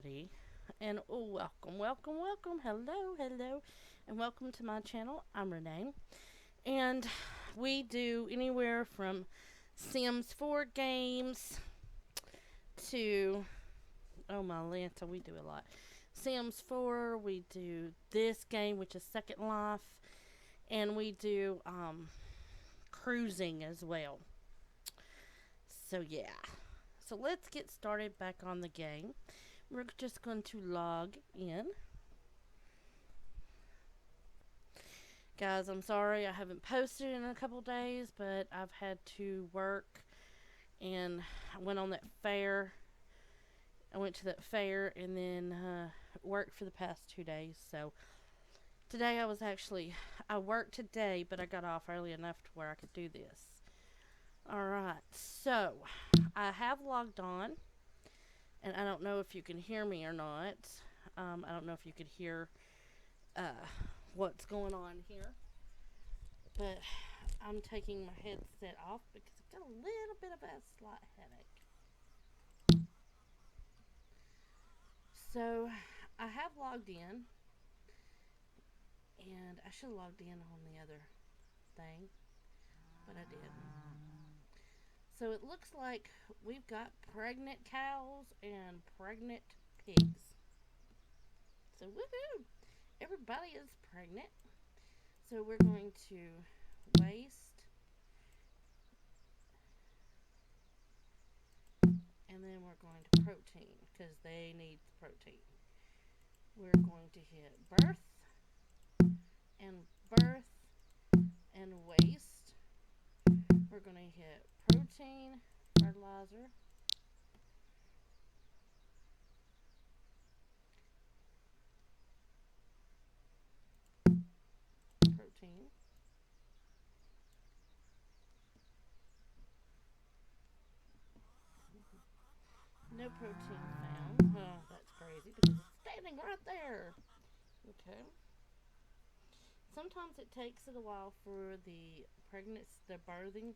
everybody. And welcome. Hello, and welcome to my channel. I'm Renee. And we do anywhere from Sims 4 games to, oh my Lanta, we do a lot. Sims 4, we do this game, which is Second Life, and we do cruising as well. So, yeah. So, let's get started back on the game. We're just going to log in. Guys, I'm sorry I haven't posted in a couple days, but I've had to work and I went on that fair. I went to that fair and then worked for the past 2 days. So today I worked today, but I got off early enough to where I could do this. Alright, so I have logged on, and I don't know if you can hear me or not. I don't know if you could hear uh, what's going on here, but I'm taking my headset off because I've got a little bit of a slight headache. So I have logged in, and I should have logged in on the other thing, but I didn't. So it looks like we've got pregnant cows and pregnant pigs. So woohoo! Everybody is pregnant. So we're going to waste, and then we're going to protein because they need protein. We're going to hit birth and birth and waste. We're going to hit protein, fertilizer, protein. No protein found. Oh, that's crazy because it's standing right there. Okay. Sometimes it takes it a while for the birthing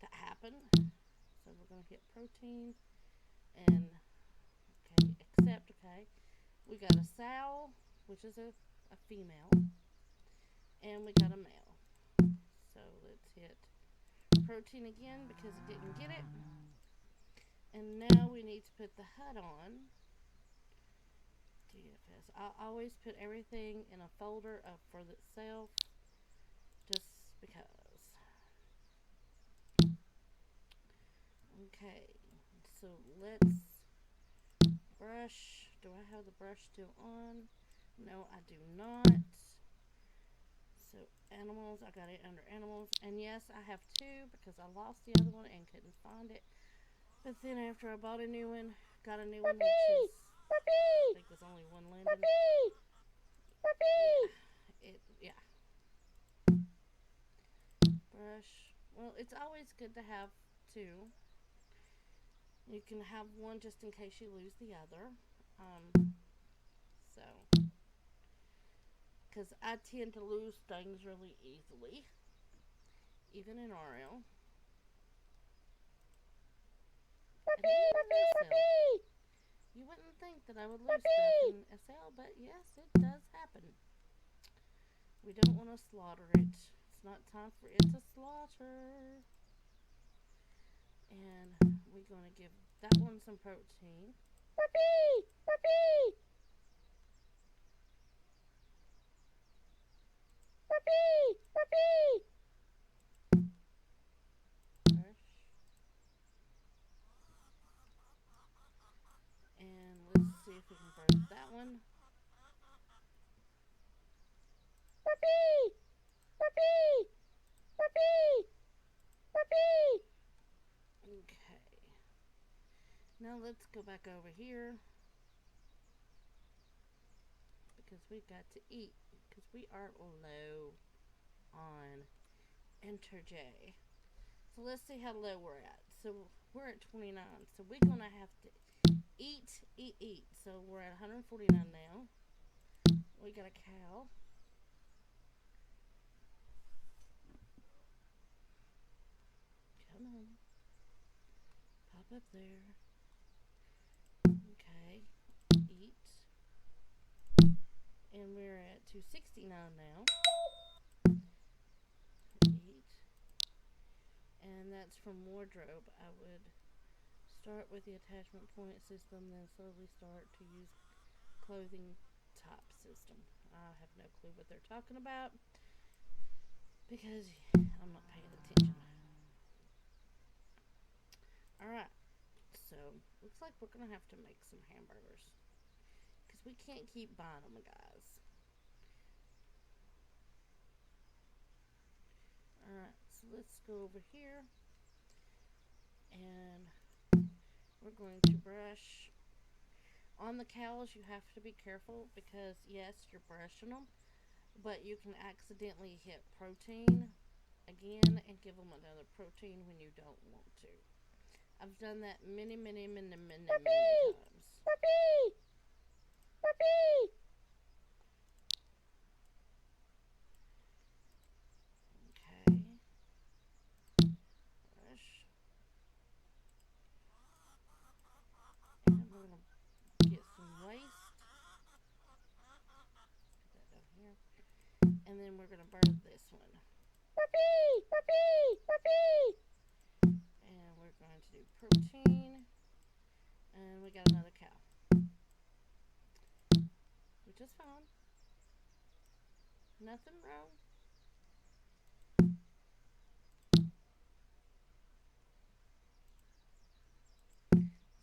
to happen. So we're going to hit protein and, okay, accept, okay. We got a sow, which is a female, and we got a male. So let's hit protein again because it didn't get it. And now we need to put the HUD on. DFS. I always put everything in a folder for itself just because. Okay, so let's brush. Do I have the brush still on? No, I do not. So animals, I got it under animals. And yes, I have two because I lost the other one and couldn't find it. But then after I bought a new one, got a new one, which is, I think was only one landing. Yeah. Brush. Well, it's always good to have two. You can have one just in case you lose the other. So, because I tend to lose things really easily, even in RL. You wouldn't think that I would lose stuff in SL, but yes, it does happen. We don't want to slaughter it. It's not time for it to slaughter. And we're going to give that one some protein. Puppy! Puppy! Puppy! Puppy! Brush. And let's see if we can birth that one. Puppy! Puppy! Puppy! Puppy! Okay. Now let's go back over here because we've got to eat because we are low on J. So let's see how low we're at. So we're at 29. So we're going to have to eat. So we're at 149 now. We got a cow. Come on. Pop up there. Okay. Eat. And we're at 269 now. Eat. And that's from wardrobe. I would start with the attachment point system, then slowly start to use clothing top system. I have no clue what they're talking about because I'm not paying attention. Alright, so looks like we're gonna have to make some hamburgers because we can't keep buying them, guys. Alright, so let's go over here and we're going to brush. On the cows, you have to be careful because, yes, you're brushing them, but you can accidentally hit protein again and give them another protein when you don't want to. I've done that many times. Puppy! Puppy! Okay. Brush. And we're going to get some waste. Put that down here. And then we're going to burn this one. Puppy! Puppy! Puppy! And we're going to do protein. And we got another cow. Which is fine. Nothing wrong.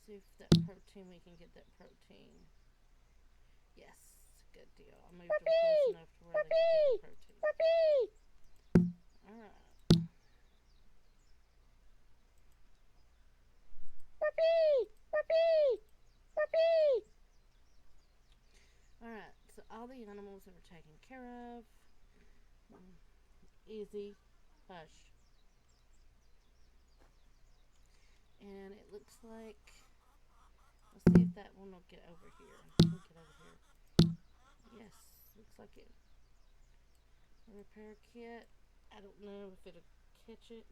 See if that protein, we can get that protein. Yes, good deal. I moved them close enough to where they can get the protein. Puppy! Alright. Puppy! Puppy! Puppy! Alright, so all the animals are taken care of. Easy. Hush. And it looks like, let's see if that one will get over here. Get over here. Yes, looks like it. Repair kit. I don't know if it'll catch it.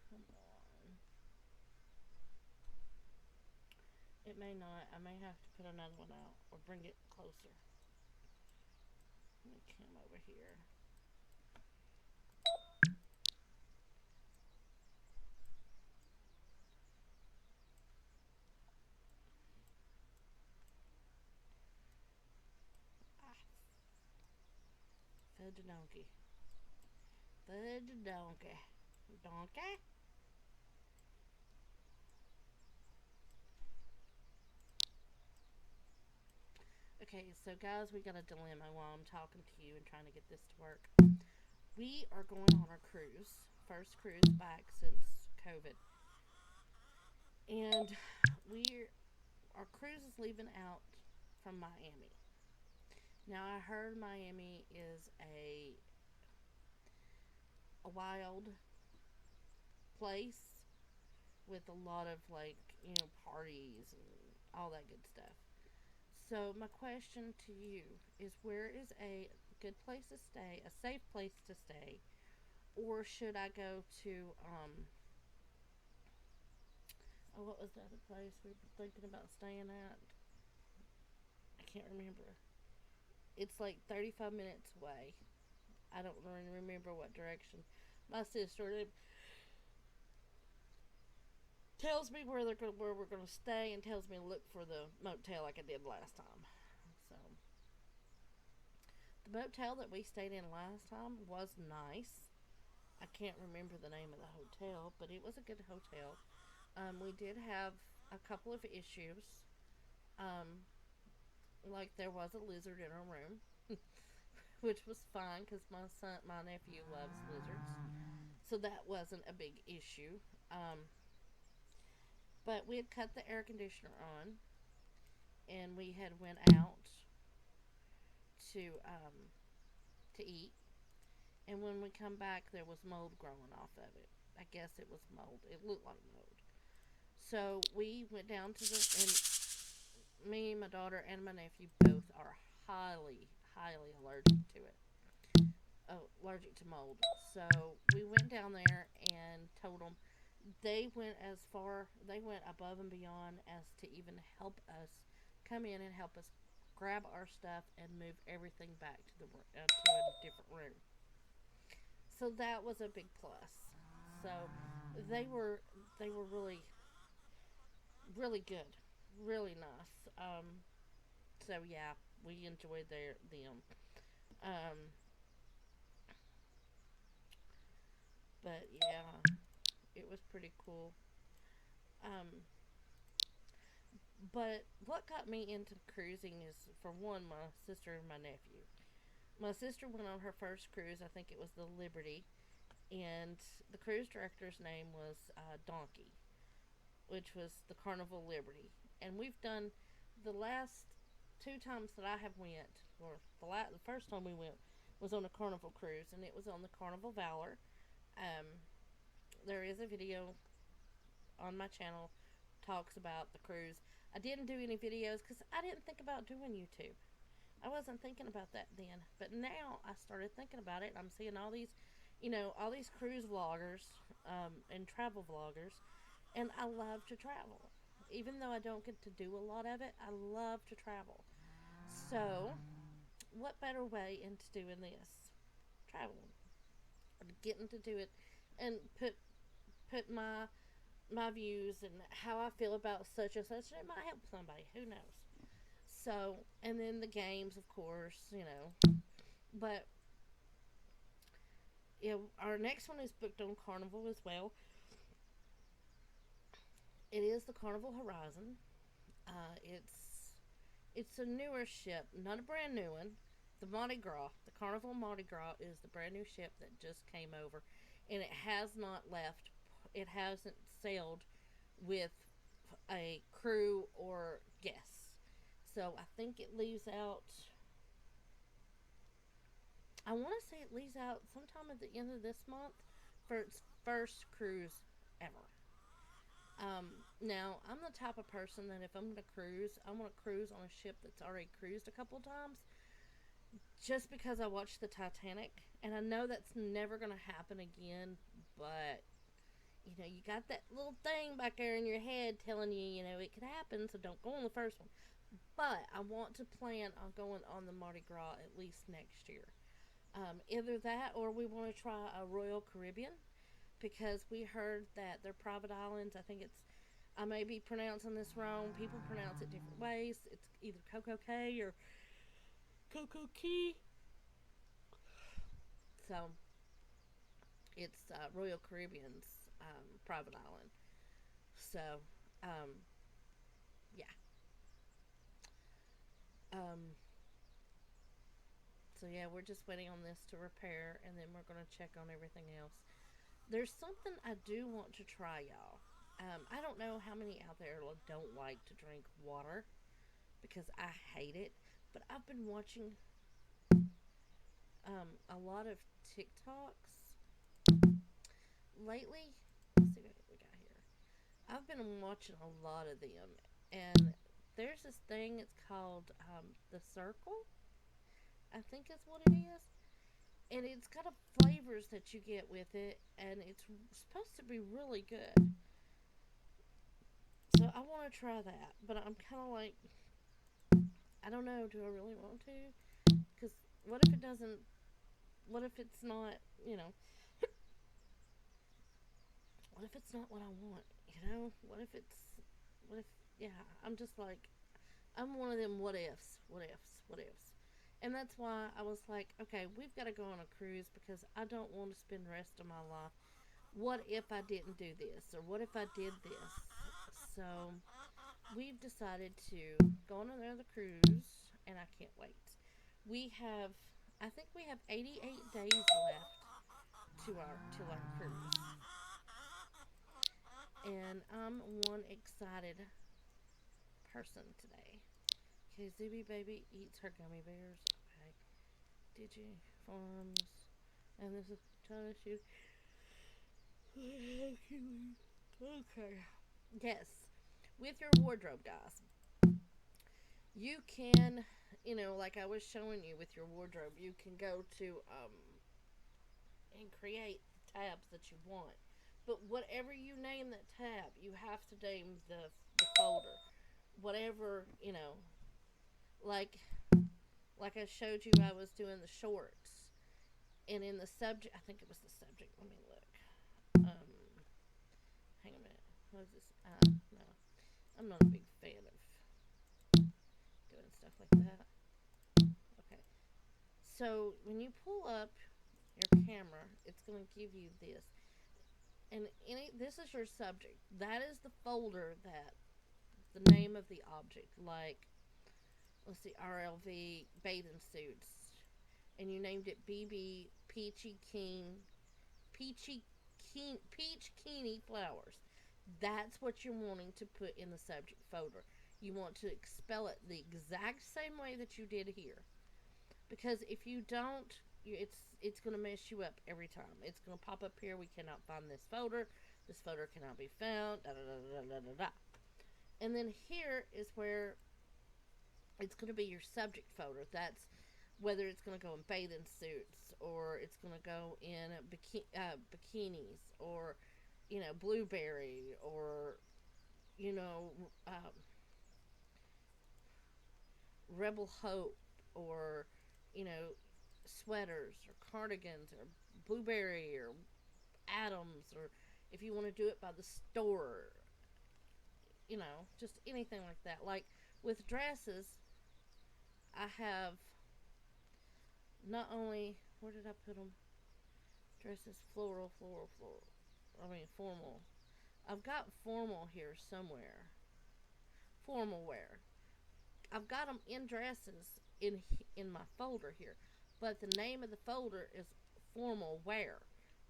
Come on. It may not. I may have to put another one out or bring it closer. Let me come over here. Fudge a donkey. Fudge a donkey. Donkey? Okay, so guys, we got a dilemma while I'm talking to you and trying to get this to work. We are going on our cruise. First cruise back since COVID. And our cruise is leaving out from Miami. Now I heard Miami is a wild place with a lot of parties and all that good stuff. So my question to you is, where is a good place to stay, a safe place to stay, or should I go to what was the other place we were thinking about staying at? I can't remember. It's like 35 minutes away. I don't remember what direction. My sister tells me where we're gonna stay and tells me to look for the motel like I did last time. So the motel that we stayed in last time was nice. I can't remember the name of the hotel, but it was a good hotel. We did have a couple of issues. Um, like there was a lizard in our room, which was fine because my nephew loves lizards, so that wasn't a big issue. But we had cut the air conditioner on, and we had went out to eat. And when we come back, there was mold growing off of it. I guess it was mold. It looked like mold. So we went down to and me, my daughter, and my nephew both are highly allergic to it. Allergic to mold. So we went down there and told them, they went above and beyond as to even help us come in and help us grab our stuff and move everything back to a different room. So that was a big plus. So they were they were really good, really nice. So yeah, we enjoyed them. Um, but yeah, it was pretty cool. Um, but what got me into cruising is, for one, my sister and my nephew. My sister went on her first cruise. I think it was the Liberty, and the cruise director's name was Donkey, which was the Carnival Liberty. And we've done the last two times that I have went, or the first time we went was on a Carnival cruise, and it was on the Carnival Valor. Um, there is a video on my channel talks about the cruise. I didn't do any videos because I didn't think about doing YouTube. I wasn't thinking about that then, but now I started thinking about it. I'm seeing all these, all these cruise vloggers and travel vloggers, and I love to travel. Even though I don't get to do a lot of it, I love to travel. So, what better way into doing this? Traveling, getting to do it, and put my views and how I feel about such and such, and it might help somebody. Who knows? So, and then the games, of course. But yeah, our next one is booked on Carnival as well. It is the Carnival Horizon. It's a newer ship, not a brand new one. The Mardi Gras, the Carnival Mardi Gras, is the brand new ship that just came over, and it has not left. It hasn't sailed with a crew or guests. So I think it leaves out. I want to say it leaves out sometime at the end of this month for its first cruise ever. Now, I'm the type of person that if I'm going to cruise, I want to cruise on a ship that's already cruised a couple times, just because I watched the Titanic, and I know that's never going to happen again, but you got that little thing back there in your head telling you, it could happen, so don't go on the first one. But I want to plan on going on the Mardi Gras at least next year. Either that or we want to try a Royal Caribbean, because we heard that their private islands, I may be pronouncing this wrong. People pronounce it different ways. It's either Coco Cay or Coco Key. So it's Royal Caribbean's private island. So, um, yeah. Um, so yeah, we're just waiting on this to repair, and then we're gonna check on everything else. There's something I do want to try, y'all. I don't know how many out there don't like to drink water because I hate it, but I've been watching a lot of TikToks lately. Let's see what we got here. I've been watching a lot of them, and there's this thing. It's called the Circle. I think is what it is, and it's got a flavors that you get with it, and it's supposed to be really good. So I want to try that, but I'm kind of like, I don't know. Do I really want to? Because what if it doesn't? What if it's not? You know, what if it's not what I want? What if it's? What if? Yeah, I'm just like, I'm one of them. What ifs? What ifs? What ifs? And that's why I was like, okay, we've got to go on a cruise because I don't want to spend the rest of my life. What if I didn't do this? Or what if I did this? So we've decided to go on another cruise, and I can't wait. We have, I think we have 88 days left to our cruise, and I'm one excited person today. Okay, Zuby baby eats her gummy bears. Okay, Digi Farms, and this is China Shoe. Okay, yes, with your wardrobe, guys, you can, like I was showing you with your wardrobe, you can go to and create tabs that you want. But whatever you name that tab, you have to name the folder. Whatever, like like I showed you, I was doing the shorts, and in the subject, I think it was the subject. Let me look. Hang a minute. What is this? No, I'm not a big fan of doing stuff like that. Okay, so when you pull up your camera, it's going to give you this, and this is your subject. That is the folder that the name of the object, like let's see, RLV bathing suits, and you named it BB Peach Keeny Flowers. That's what you're wanting to put in the subject folder. You want to spell it the exact same way that you did here, because if you don't, it's going to mess you up every time. It's going to pop up here. We cannot find this folder. This folder cannot be found. Da, da, da, da, da, da, da. And then here is where it's going to be your subject folder. That's whether it's going to go in bathing suits, or it's going to go in bikinis, or blueberry, or you know rebel hope, or you know sweaters or cardigans, or blueberry, or Adams, or if you want to do it by the store, just anything like that. Like with dresses, I have not only, where did I put them? Dresses, floral. I mean, formal. I've got formal here somewhere. Formal wear. I've got them in dresses in my folder here, but the name of the folder is formal wear,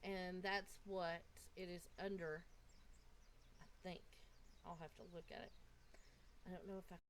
and that's what it is under. I think I'll have to look at it. I don't know if I